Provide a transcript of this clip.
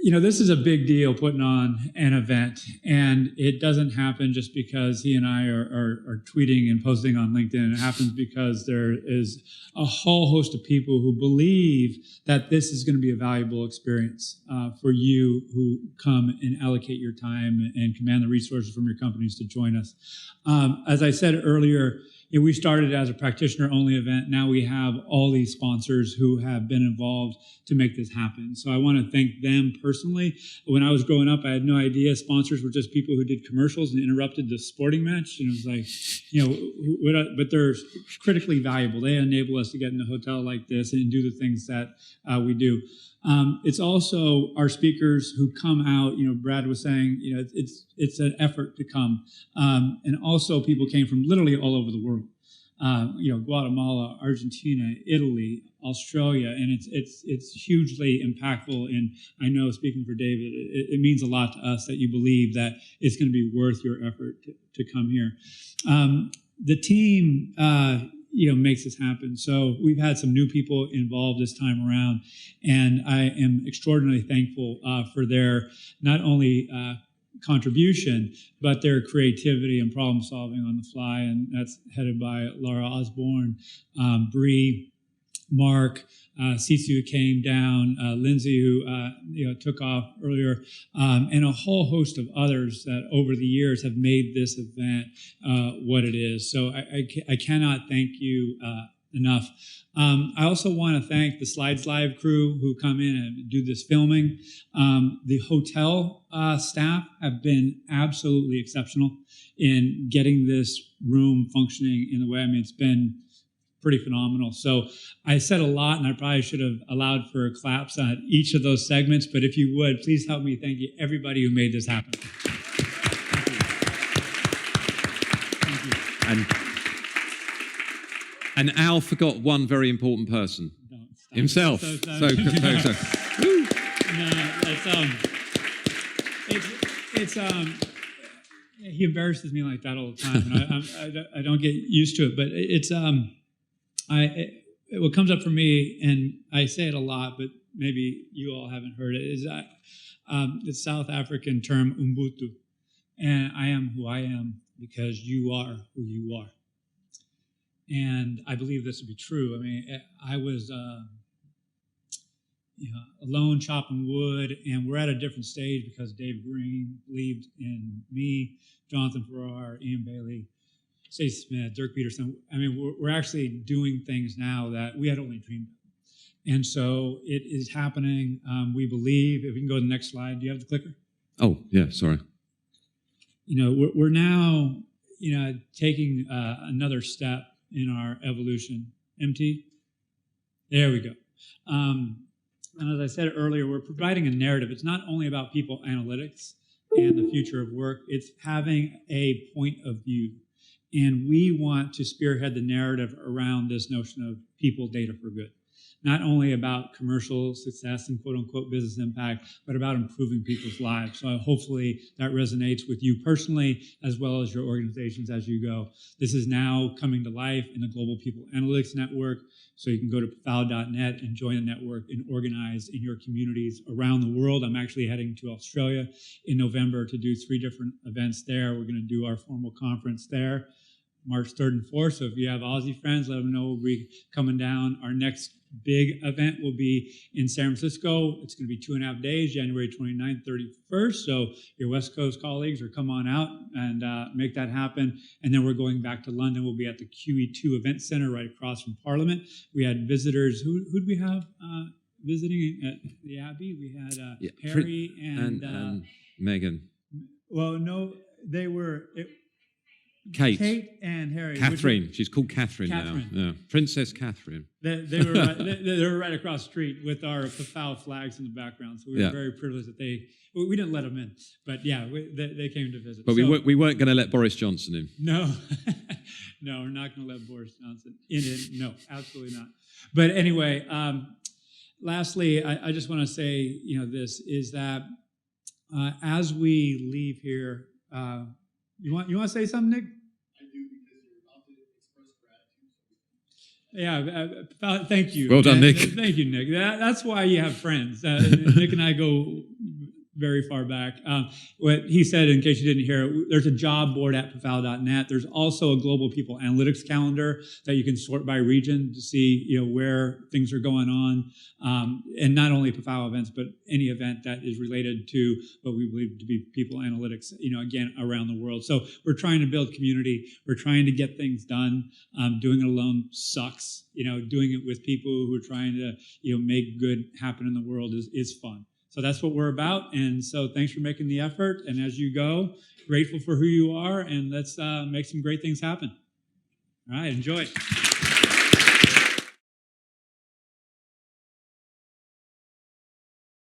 this is a big deal, putting on an event, and it doesn't happen just because he and I are tweeting and posting on LinkedIn. It happens because there is a whole host of people who believe that this is going to be a valuable experience for you who come and allocate your time and command the resources from your companies to join us. As I said earlier, we started as a practitioner-only event. Now we have all these sponsors who have been involved to make this happen. So I want to thank them personally. When I was growing up, I had no idea sponsors were just people who did commercials and interrupted the sporting match. And it was like, but they're critically valuable. They enable us to get in a hotel like this and do the things that we do. It's also our speakers who come out. Brad was saying, it's an effort to come, and also people came from literally all over the world. Guatemala, Argentina, Italy, Australia, and it's hugely impactful. And I know, speaking for David, it means a lot to us that you believe that it's going to be worth your effort to come here. The team, makes this happen. So we've had some new people involved this time around, and I am extraordinarily thankful for their not only contribution, but their creativity and problem solving on the fly. And that's headed by Laura Osborne, Bree, Mark, Sisu came down, Lindsay, who took off earlier, and a whole host of others that over the years have made this event what it is. So I cannot thank you enough. I also want to thank the Slides Live crew who come in and do this filming. The hotel staff have been absolutely exceptional in getting this room functioning in the way. It's been pretty phenomenal. So I said a lot, and I probably should have allowed for claps on each of those segments, but if you would, please help me thank you, everybody who made this happen. Thank you. And Al forgot one very important person. Himself. So. He embarrasses me like that all the time, and I don't get used to it, but what comes up for me, and I say it a lot, but maybe you all haven't heard it, is the South African term Ubuntu. And I am who I am because you are who you are. And I believe this to be true. I was alone chopping wood, and we're at a different stage because Dave Green believed in me, Jonathan Farrar, Ian Bailey, Stacey Smith, Dirk Peterson. We're actually doing things now that we had only dreamed of. And so it is happening. We believe, if we can go to the next slide. Do you have the clicker? Oh, yeah, sorry. We're now, taking another step in our evolution. MT? There we go. And as I said earlier, we're providing a narrative. It's not only about people analytics and the future of work. It's having a point of view. And we want to spearhead the narrative around this notion of people, data for good. Not only about commercial success and quote-unquote business impact, but about improving people's lives. So hopefully that resonates with you personally, as well as your organizations as you go. This is now coming to life in the Global People Analytics Network. So you can go to PAFOW.net and join the network and organize in your communities around the world. I'm actually heading to Australia in November to do 3 different events there. We're going to do our formal conference there, March 3rd and 4th. So if you have Aussie friends, let them know we'll be coming down. Our next big event will be in San Francisco. It's going to be 2.5 days, January 29th, 31st. So your West Coast colleagues are come on out and make that happen. And then we're going back to London. We'll be at the QE2 Event Center right across from Parliament. We had visitors. Who did we have visiting at the Abbey? We had Harry and Meghan. Well, no, they were... Kate and Harry. Catherine. She's called Catherine now. Yeah. Princess Catherine. They were right across the street with our PAFOW flags in the background. So we were very privileged that we didn't let them in. But yeah, they came to visit. But we weren't going to let Boris Johnson in. No. No, we're not going to let Boris Johnson in. No, absolutely not. But anyway, lastly, I just want to say, this is that as we leave here, you want to say something, Nick? I do, because you're about to express gratitude. Yeah, thank you. Well done, Nick. Thank you, Nick. That's why you have friends. Nick and I go very far back. What he said, in case you didn't hear it, there's a job board at PAFOW.net. There's also a global people analytics calendar that you can sort by region to see, where things are going on, and not only PAFOW events, but any event that is related to what we believe to be people analytics, again, around the world. So we're trying to build community. We're trying to get things done. Doing it alone sucks. Doing it with people who are trying to, make good happen in the world is fun. So that's what we're about. And so thanks for making the effort. And as you go, grateful for who you are. And let's make some great things happen. All right, enjoy.